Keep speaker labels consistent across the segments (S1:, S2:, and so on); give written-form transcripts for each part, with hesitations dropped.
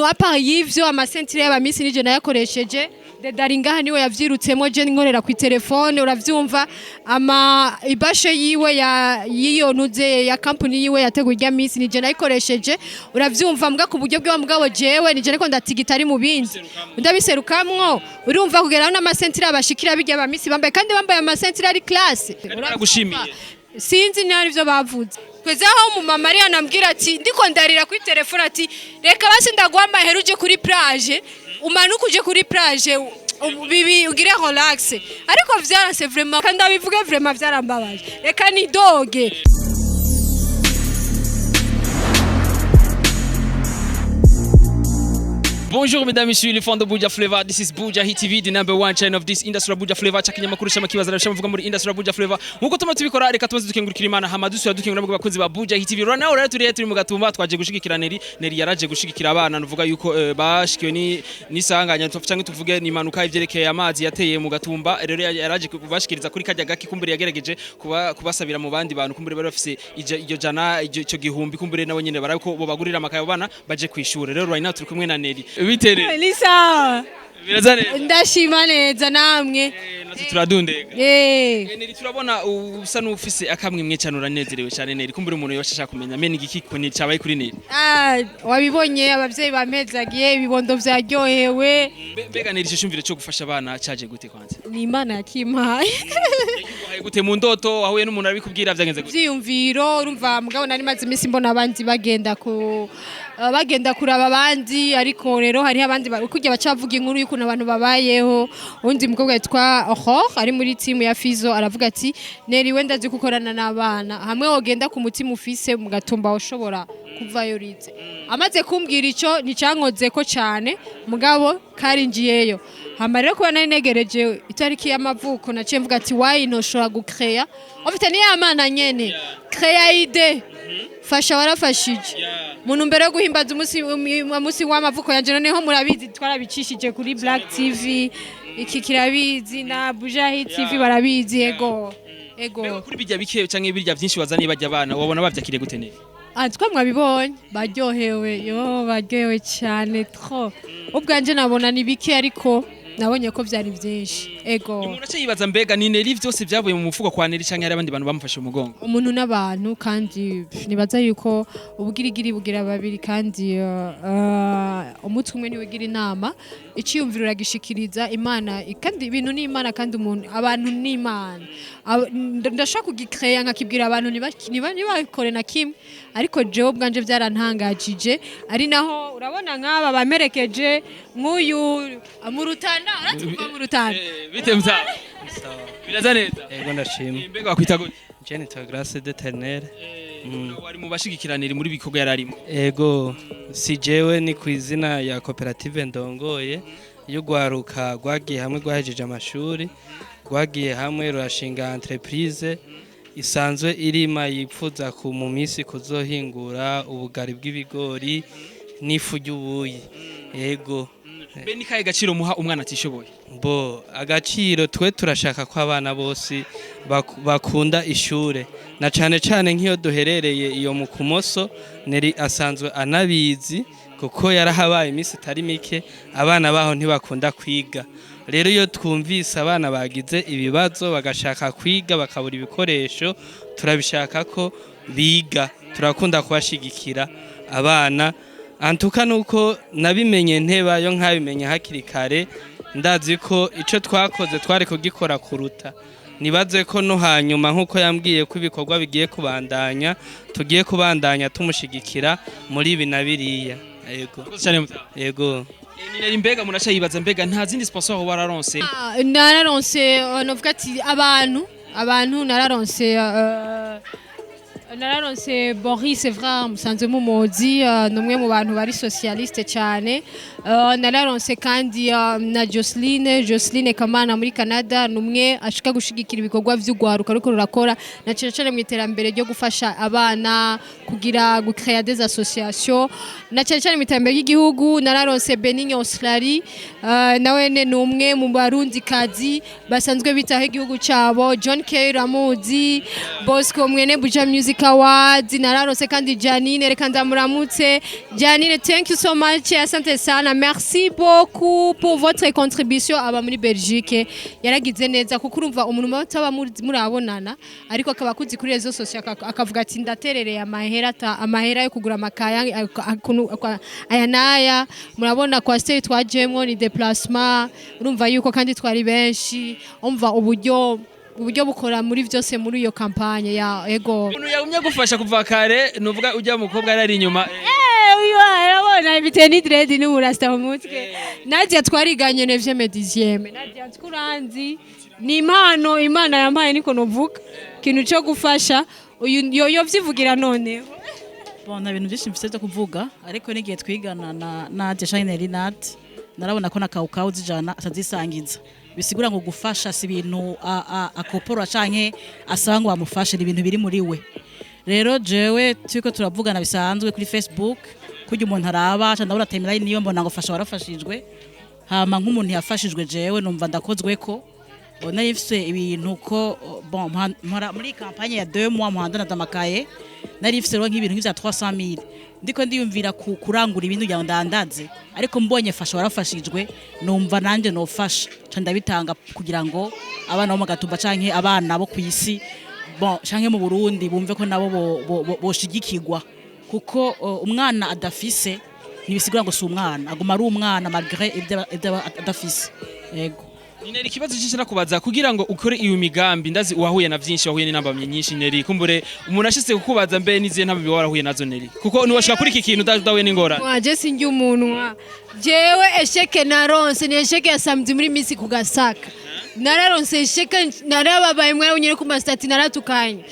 S1: Wapa y'ivyo amasentire y'abamisi nije nayakoresheje Dedaringa niwe yavyirutsemo je nkorera ku telefone uravyumva ama ibashe yiwe ya yiyo nuze ya company yiwe yateguye irya misi nije nayikoresheje uravyumva mbwa ku buryo bwe mugabo jewe nije ariko ndatigita ari mu bindi ndabiserukamwo urumva kugeraho n'amasentire abashikira bijya abamisi bambaye kandi bambaye amasentire ari classe
S2: uragushimiye
S1: sinzi nari byo bavuze kwezaho mu mama ari anambwira ati ndiko ndarira kuri telefone ati reka basi ndaguha amahera uje kuri plage umanuka uje kuri plage bibi ugire relax ariko vyaranse vraiment kandi abivuge vraiment vyarambabaje reka ni doge.
S2: Bonjour mesdames et messieurs les fans de Buja Flavor. This is Buja Hit TV, the number one channel of this industry of Buja Flavor. Chakanya makuru shama kibaza rashama vuga muri industry of Buja Flavor. Nkuko tuma tubikora reka tumaze dukengurikira Imana hamadusu yadukengura mu bakunzi ba Buja Hit TV. Rona rero turi mu gatumba twaje gushigikira Neri yaraje gushigikira abana nuvuga yuko bashikiwe ni sanganya cyangwa tuvuge ni impanuka ivyerekeye amazi yateye mu gatumba. Rero yaraje kubashikiriza kuri kajya gaki kumbere yagerageje kubasabira mu bandi bantu kumbere bari bafise iryo jana icyo gihumbi kumbere nabo nyene barako bo bagurira amakaye bana baje kwishura. Rero right now turi kumwe na Neri. Bitere
S1: Lisa
S2: birazane
S1: ndashima neza namwe
S2: natwe turadundega Neri turabona usa n'ufise akamwimwe cyane uranezerewe cyane Neri kumbure umuntu yashaka kumenya mene igiki ko ni cabaye kuri Neri
S1: wabibonye abavyeyi bampezagiye ibibondo vyaryohewe
S2: mbega Neri cyumvire cyo gufasha abana caje gute kwanze
S1: ni Imana yakimpaye
S2: gute mu ndoto wahuye n'umuntu arabikubwira vyagenze gute
S1: vyiyumviro urumva mugabo nari maze imisi mbona abandi bagenda kuraba abandi ariko rero hari abandi kujya bacavuga inkuru y'ukuntu abantu babayeho undi mukobwa yitwa ari muri team ya Fizo aravuga ati Neri wenda zi gukorana n'abana hamwe wogenda ku mutima ufise mu gatumba ushobora kuvayo rize amaze kumbwira ico nicankoze ko cyane mugabo karinjiyeyo hama rero kuba nari negereje itariki y'amavuko naciye mvuga ati why ntoshobora gucrea ofite ni yamana nyene crea ide fasha warafashije muntu mbere yo guhimbaza umunsi w'amavuko yanje noneho murabizi twarabicishije kuri Black TV iki kirabizi na Buja Hit TV barabizi ego
S2: kuri bijya bike canke birya byinshi wazaniye bajya abana wabona bavyakiriye gute Neri
S1: twa mwabibonye baryohewe cyane trop ubwanje nabona ni bike ariko nabonye ko byari byinshi ego
S2: umuntu aciyibaza mbega ni Neri byose byavuye mu mufuko kwa Neri canke hari abandi bantu bamufashe umugongo
S1: umuntu n'abantu kandi nibaza yuko ubugirigiri bugira babiri kandi umutwe umwe niwe gira inama iciyumviro uragishikiriza Imana kandi ibintu ni Imana kandi umuntu abantu ni Imana ndashaka kugicrea nkakibwira abantu ntibakore na kimwe ariko jewe ubwanje byarantangajije ari naho urabona nk'aba bamerekeje nk'uyu amurutana uratuva
S2: bite mta birazaneza
S3: Ego ndashima
S2: mbega wakwita gute
S3: Jennifer Grace de Ternere
S2: wari mu bashigikiranira muri bikorwa yararimo
S3: Ego si jewe ni ku izina ya koperative ndongoye yo gwaruka gwagiye hamwe gwahejeje amashuri gwagiye hamwe rurashinga entreprise isanzwe irima yipfuza ku mu minsi kuzohingura ubugari bw'ibigori n'ifu y'ubuyi Ego
S2: be ni kaye gaciro muha umwana atishoboye
S3: bo agaciro twe turashaka ko abana bose bakunda ishure na cane cane nk'iyo duherereye iyo mu Kumoso Neri asanzwe anabizi kuko yarahabaye imisi itari mike abana baho ntibakunda kwiga rero iyo twumvise abana bagize ibibazo bagashaka kwiga bakabura ibikoresho turabishaka ko biga turakunda kubashigikira abana antuka nuko nabimenye nteba yo nkabimenya hakiri kare ndazi ko ico twakoze twari kugikora kuruta nibaze ko no hanyuma nkuko yambwiye ko ibikorwa bigiye kubandanya tugiye kubandanya tumushigikira muri ibi na biriya yego
S2: Neri mbega muracayibaza mbega nta zindi sponsor wararonse
S1: nararonse novuga ati abantu nararonse Boris Evra musanze mumuzi numwe mu bantu bari socialiste cyane nararonse kandi na Jocelyn Kamana muri Canada numwe ashika gushigikira ibikorwa vy'ugwaruka ariko rurakora na cyane mu iterambere ryo gufasha abana kugira gucrea des associations na cyane mu iterambere ry'igihugu nararonse Benigno Slari nawe ne numwe mu barundi kazi basanzwe bitaho igihugu cyabo John K Ramuzi Bosco mwene Buja Music Awards nararose kandi Janine reka ndamuramutse Janine, thank you so much, asante sana, merci beaucoup pour votre contribution aba muri Belgique. Yaragize neza kuko urumva umuntu mutaba murabonana ariko akaba kuzi kuri rezo social akavuga ati ndaterereye amahera yo kugura amakaya aya naya, murabona kwa stage twajemwo ni déplacement, urumva yuko kandi twari benshi, umva uburyo bukora muri byose muri iyo kampanye ya ego.
S2: Umuntu yagumye gufasha kuva kare nuvuga ujya mukobwa ari inyuma.
S1: Uyu arabona ibite ni dread ni urasta mu mutwe. Nadia twariganye nevye medizieme. Nadia tkuranzi ni impano Imana yampaye niko novuga. Kintu cyo gufasha uyu yo vyivugira none.
S4: Bona ibintu byinshi mfite byo kuvuga ariko nigiye twigana na Nadia Shine Rinat narabona ko nakawukawu zijana atazisangiza. Bisigura ngo gufasha si ibintu akopora canke asaba ngo bamufashe, ibintu biri muri we. Rero jewe turiko turavugana bisanzwe kuri Facebook kujya umuntu araba cyangwa ndabona timeline niyo mbona ngo fasha warafashijwe, hama nk'umuntu yafashijwe jewe numva ndakozwe ko nari mfise ibintu ko bon muri campagne ya 2 mois muhandana damakaye nari mfise ro nk'ibintu nk'ivya 300,000 ndiko ndiyumvira kurangura ibintu bya ndandaze, ariko mbonye fasha warafashijwe numva nanje nofasha ca ndabitanga kugira ngo abana bo magatumba canke abana bo kwisi bon canke mu Burundi bumve ko nabo boshigikirwa, kuko umwana adafise nibisigura ngo si umwana aguma ari umwana malgré ibyo adafise. Yego
S2: Neri kibazo cyinshi nakubaza kugira ngo ukore iyo migambi, ndazi uwahuye na byinshi, wahuye n'inambamye nyinshi Neri, kumbure umuntu ashitse kukubaza mbe niziye ntabwo warahuye nazo Neri, kuko nuwashaka kuri iki kintu udahuye n'ingorane.
S1: Waje sinjye umunwa jewe esheke naronse ni esheke ya samedi muri misi kugasaka nararonse esheke narababaye mwe unyere ku mastati naratukanye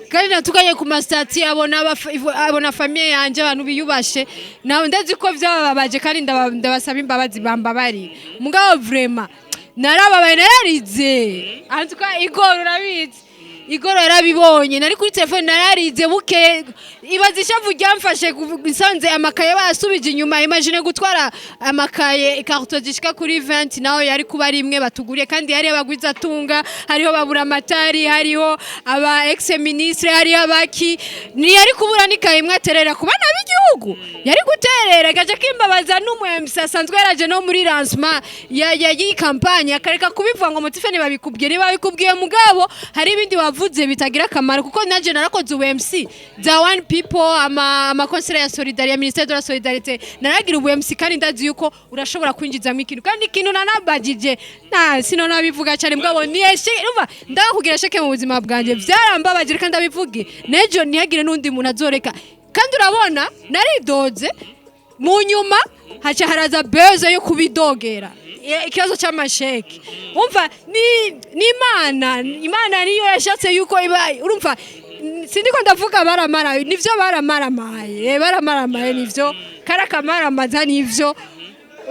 S1: kandi natukanye ku mastati abona famille yanje abantu biyubashe nawe ndazi ko vyababaje kandi ndabasaba imbabazi bambabari mugabo vraiment narababaye nararize antuka igoro urabizi igoro yarabibonye nari kuri telefone nararize buke ibazisha vugyamfashe nsanze amakaye basubije inyuma, imagine gutwara amakaye carton zishika kuri 20 naho yari kuba rimwe batuguriye kandi yari abagwiza tunga, hariho babura amatari, hariho aba ex ministre, hariho abaki ni yari kubura nikaye mwaterera kubana b'igihugu yari guterera gaje kimbabaza n'umwemsa sanzwe yaraje no muri lancement ya campagne akareka kubivuga ngo mutifene babikubwiye mugabo hari ibindi vuze bitagira akamaro kuko nanje narakoze UMC za one people ama conseil ya solidarité, ministère de la solidarité naragira UMC kandi ndazi yuko urashobora kwinjiza mu ikintu kandi ikintu nanabagije sino nabivuga cyane mugabo ni umva ndakugira sheke mu buzima bwanje vyarambabaje kandi ndabivuge nejo ntihagire nundi muntu azoreka kandi urabona naridoze mu nyuma haca haraza beze yo kubidogera ikibazo cy'amasheke umva ni Imana niyo yashatse yuko urumva sindiko ndavuga baramara nivyo baramaramaye nivyo karakamaramaza nivyo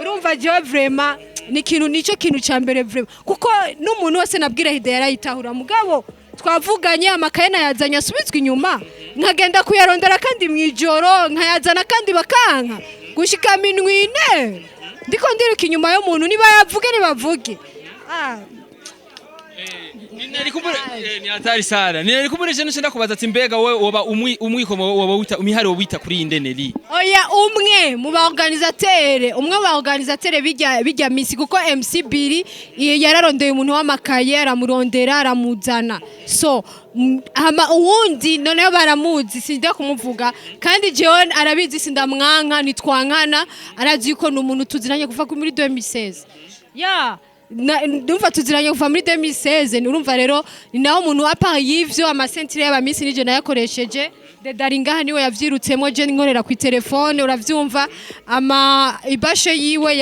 S1: urumva je vraiment ni kintu nico kintu cyambere vraiment kuko n'umuntu wese nabwira hide yarayitahura mugabo twavuganye amakaye yazanye asubizwe inyuma nkagenda kuyarondera kandi mwijoro nkayazana kandi bakanka gushika minwine ndiko ndiruka inyuma yo muntu niba yavuge nibavuge
S2: Neri kumbure ni atari sana neri kumbure je nshenda kubaza ati mbega wowe woba umwikomo woba wita umihari wita kuri inde Neri
S1: oya umwe mu ba organisateur bijya misi kuko MC Biri yararondeye umuntu w'amakaye aramurondera aramuzana so hama uwundi noneho baramuzi sinda kumuvuga kandi John arabizi sindamwanka nitwankana arazi yuko n'umuntu tuziranye kuva muri 2016 ndumva tuziranye kuva muri 2016 urumva rero ni naho umuntu apa yivyo amasentire y'abamisi nije nayakoresheje Dedaringa niwe yavyirutsemo je nkorera ku telefone uravyumva ama ibashe yiwe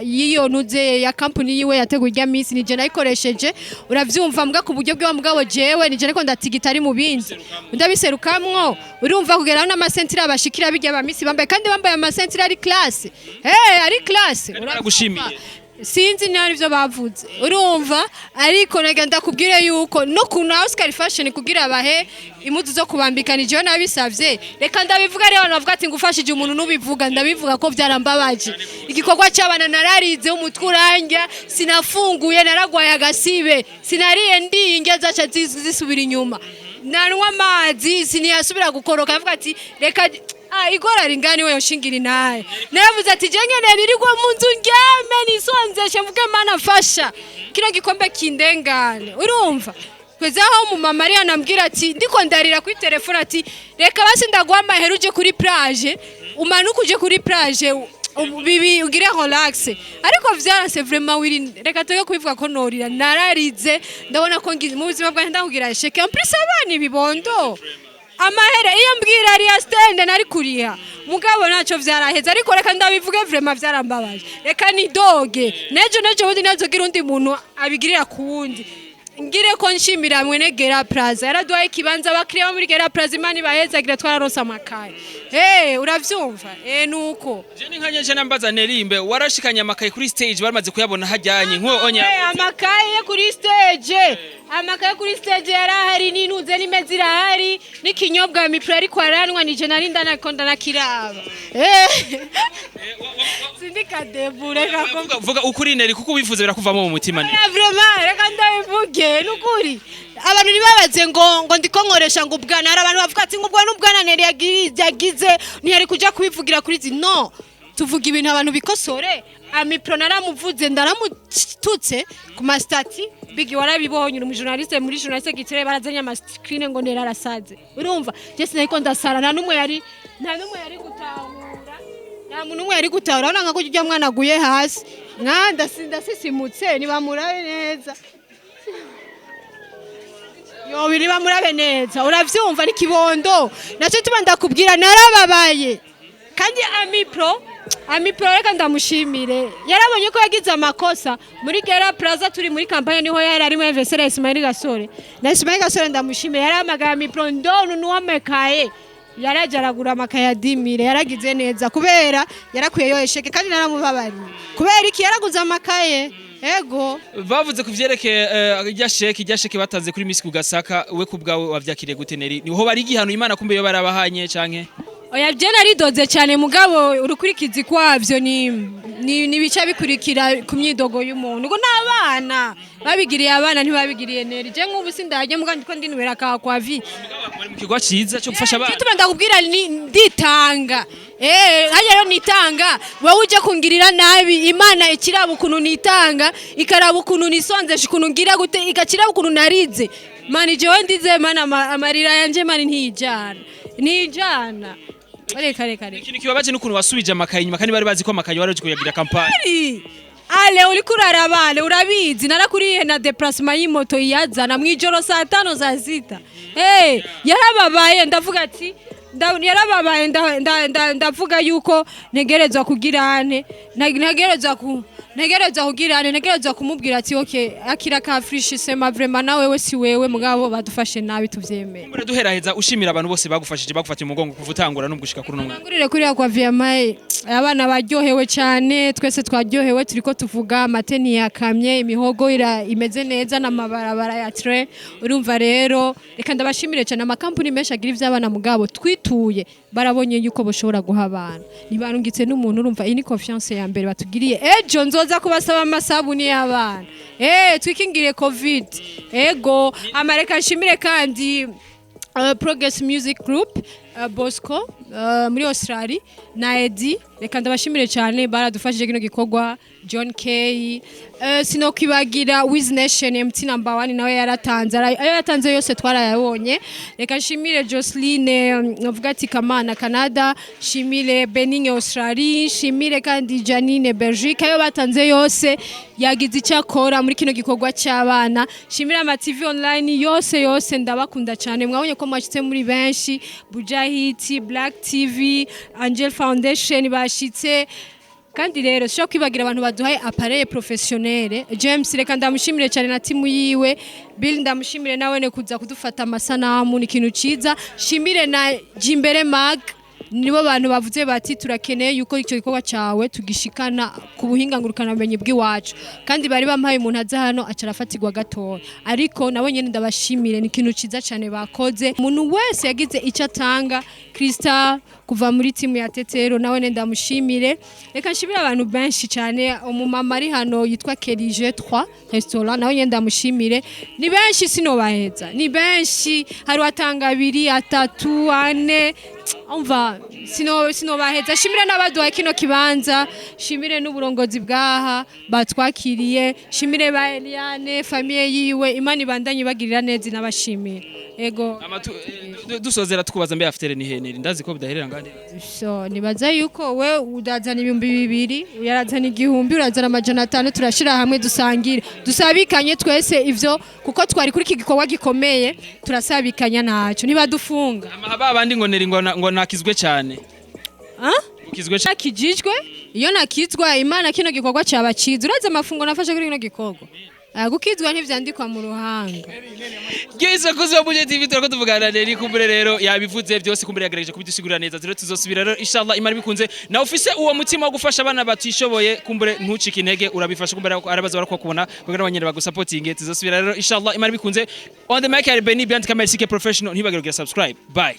S1: yiyo nuze ya company yiwe yategurya misi nije nayikoresheje uravyumva mbwa ku buryo bwe mugabo jewe nije ariko ndatigita ari mu bindi ndabiserukamwo urumva kugera n'amasentire abashikira bijya abamisi bambaye kandi bambaye amasentire ari classe ari classe
S2: uragushimiye
S1: sinzi nari byo bavuze urumva ariko nagenda kubwire yuko no kuna Oscar Fashion kugira abahe imuzu zo kubambikana je nabisavye reka ndabivuga rero navuga ati ngufashije umuntu nubivuga ndabivuga ko byarambabaje igikorwa cy'abana nararize umutwe urangya sinafunguye naragwaye agasibe sinariye ndinge zaca zisubira inyuma nanwa amazi siniyasubira gukoroka avuga ati reka igora ringani wewe shingiri naye navuze ati je ngene nirigwa mu nzu ndyame nisonzeshe mvuge mana fasha kino gikombe kindengane urumva kwezaho mu mama ari anambwira ati ndiko ndarira kuri telefone ati reka basi ndaguha amahera uje kuri plage umanuka uje kuri plage bibi ugire relax ariko vyaranse vraiment wiri reka toye kubivuga ko norira nararize ndabona ko mu buzima bwanjye ndakugira sheke en plus abana bibondo amahera iyo mbwira ari ya stand nari kuriha mugabo naco vyaraheze ariko reka ndabivuge vraiment vyarambabaje reka ni doge nejo bundi nazogira undi muntu abigirira kuwundi ngire ko nshimira mwene Gera Plaza yaraduhaye kibanza abakiriya muri Gera Plaza imani bahezagira twararonsa amakaye uravyumva nuko
S2: je ni nkanye nambaza Nerimbe warashikanye amakaye kuri stage baramaze kuyabona hajyanye nko onya
S1: amakaye kuri stage yarahari ninuze nimeze irahari n'ikinyobwa mipro ariko aranwa nije nari ndanakonda nakiraba sindika debure
S2: vuga ukuri Neri kuko ubivuze birakuvamo mu mutima
S1: ne vraiment reka ndabivuge nukuri abantu nibabaze ngo ndiko nkoresha ngo ubwana hari abantu bavuga ati ngo ubwana Neri yagize ntiyari kuja kubivugira kuri no tuvuga ibintu abantu bikosore amipro naramuvuze ndaramututse ku mastati bigi warabibonye uri journaliste muri journaliste gitire barazanya ama screen ngo Neri arasaze urumva je sinayiko ndasara nta numwe yari gutahura nta muntu umwe yari gutahura urabona nka ko ujya mwana aguye hasi ndasisimutse nibamurabe neza biri bamurabe neza uravyumva ni kibondo naco tuba ndakubwira narababaye kandi amipro reka ndamushimire yarabonye ko yagize amakosa muri Gera Plaza turi muri campagne niho yari arimo investir Ismail Gasore na Ismail Gasore ndamushimire yaramagara amipro ndonu nuwamekaye yarajaragura amakaya dimire yaragize neza kubera yarakwiye esheke kandi naramubabariye kubera iki yaraguze amakaye ego
S2: bavuze kuvyerekeye ijya sheke batanze kuri Miss Kugasaka we kubgawe wavyakire gute Neri niho bari gihano Imana kumbe yo barabahanye canke
S1: oya je naridoze cyane mugabo urukurikizi kwavyo ni bica bikurikira ku myidogo y'umuntu ngo nabana babigiriye abana ntibabigiriye Neri je nk'ubu sindajye mugandi ko ndinubera ka kwa vi
S2: mu kigwa ciza cyo gufasha abana
S1: cyo ndakubwira nditanga hajya nitanga wowe uje kungirira nabi Imana ikiraba ukuntu nitanga ikaraba ukuntu nisonzesha ukuntu ngira gute igakiraba ukuntu narize mani jewe ndize mana amarira yanje mani ntijana reka
S2: ikintu kibabaje n'ukuntu wasubije amakaye inyuma kandi bari bazi ko amakaye wari kuyagira campagne
S1: ale uri kurarabale urabizi narakuriye na déplacement y'imoto iyazana mwijoro saa 5 saa 6 yarababaye ndavuga ati yarababaye ndavuga yuko ntegerezwa kugirane ntegerezwa kugirane ntegerezwa kumubwira ati okay akira ka fresh sema vraiment nawe we si wewe mugabo badufashe nabi tuvyemeye
S2: muri duheraheza ushimira abantu bose bagufashije bagufatiye umugongo kuvutangura no gushika kuri numwe
S1: ngurire kuri kwa VMA abana baryohewe cyane twese twaryohewe turiko tuvuga amateni yakamye imihogo imeze neza n'amabarabara ya train urumva rero reka ndabashimire cyane amakampuni menshi agira ivy'abana mugabo twituye barabonye yuko boshobora guha abana nibarungitse n'umuntu urumva iyi ni confiance ya mbere batugiriye ejo nzoza kubasaba amasabuni y'abana twikingire covid ego amareka nshimire kandi Progress Music Group Bosco muri Australia na Eddie reka ndabashimire cyane baradufashije kino gikorwa John K sinokwibagira Wiz Nation MT number 1 nawe yaratanze yose twarayabonye reka nshimire Jocelyn mvuga ati Kamana Canada shimire Benin Australia shimire kandi Janine Belgique ayo batanze yose yagize icyakora muri kino gikorwa cy'abana shimire ama TV online yose ndabakunda cyane mwabonye ko mwashitse muri benshi Bujahiti Black TV Angel Foundation bashitse kandi rero sho kwibagira abantu baduhaye appareil professionnel James reka ndamushimire cyane na timu yiwe Bill ndamushimire nawe ne kuza kudufata amasanamu ni kintu ciza shimire na Jimbere Mag nibo bantu bavuze bati turakeneye yuko icyo gikorwa cyawe tugishikana ku buhinga ngurukanabumenyi bw'iwacu kandi bari bampaye umuntu aza hano acarafatirwa gatoya ariko nabo nyene ndabashimire ni ikintu ciza cyane bakoze umuntu wese yagize icyo atanga Krista kuva muri timu ya Tetero nawe ne ndamushimire reka nshimire abantu benshi cyane umumama ari hano yitwa Kerije 3 restaurant nawe nyene ndamushimire ni benshi sinobaheza ni benshi hari watanga 2 3 4 umva sinobaheza shimire n'abaduha kino kibanza shimire n'uburongozi bwaha batwakiriye shimire ba Eliane famille yiwe Imana ibandanye bagirira neza n'abashimire ego
S2: dusozera tukubaza mbe aftere ni heneri ndazi ko bidaherera ngandi
S1: so nibaza yuko we udazana 200 uyarazana 1000 urazana 500 turashira hamwe dusangire dusabikanye twese ivyo kuko twari kuri iki gikorwa gikomeye turasabikanya naco nibadufunga
S2: amahaba bandi ngo neri ngo nakizwe cyane ukizwe cyane
S1: kijijwe iyo nakizwa Imana kino gikorwa cyabaciza uraza amafungo nafashe kuri kino gikorwa gukizwa ntivyandikwa mu ruhanga
S2: Gisa kuzo Buja TV turako tuvugana neri kumbure rero yabivuze byose kumbure yagerageje kubidusigurira neza rero tuzosubira rero inshallah Imana bikunze na ufise uwo mutima wo gufasha abana batishoboye kumbure ntucike intege urabifasha kumbure arabaza barakubona kugira abanyene bagusupportinge tuzosubira rero inshallah Imana bikunze on the mic ya Benny Beyond Camera CK Professional ntibagire subscribe bye